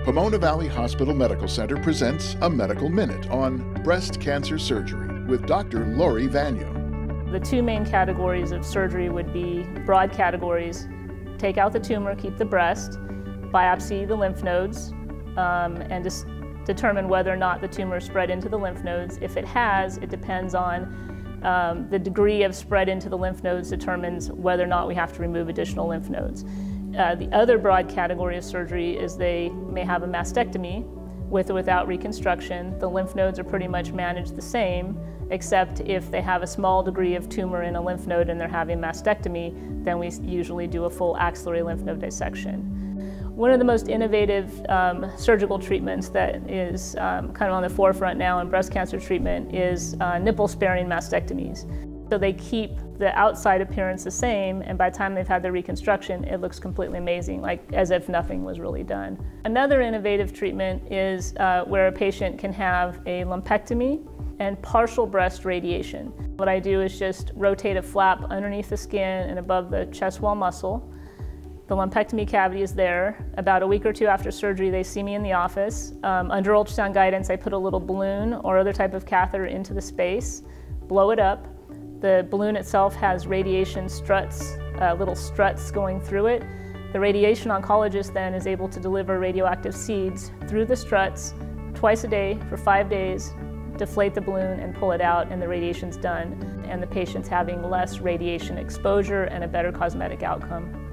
Pomona Valley Hospital Medical Center presents a Medical Minute on breast cancer surgery with Dr. Lori Vanyo. The two main categories of surgery would be broad categories: take out the tumor, keep the breast, biopsy the lymph nodes, and just determine whether or not the tumor spread into the lymph nodes. If it has, it depends on the degree of spread into the lymph nodes determines whether or not we have to remove additional lymph nodes. The other broad category of surgery is they may have a mastectomy with or without reconstruction. The lymph nodes are pretty much managed the same, except if they have a small degree of tumor in a lymph node and they're having mastectomy, then we usually do a full axillary lymph node dissection. One of the most innovative surgical treatments that is kind of on the forefront now in breast cancer treatment is nipple-sparing mastectomies. So they keep the outside appearance the same, and by the time they've had their reconstruction, it looks completely amazing, like as if nothing was really done. Another innovative treatment is where a patient can have a lumpectomy and partial breast radiation. What I do is just rotate a flap underneath the skin and above the chest wall muscle. The lumpectomy cavity is there. About a week or two after surgery, they see me in the office. Under ultrasound guidance, I put a little balloon or other type of catheter into the space, blow it up. The balloon itself has radiation struts, little struts going through it. The radiation oncologist then is able to deliver radioactive seeds through the struts twice a day for 5 days, deflate the balloon and pull it out, and the radiation's done. And the patient's having less radiation exposure and a better cosmetic outcome.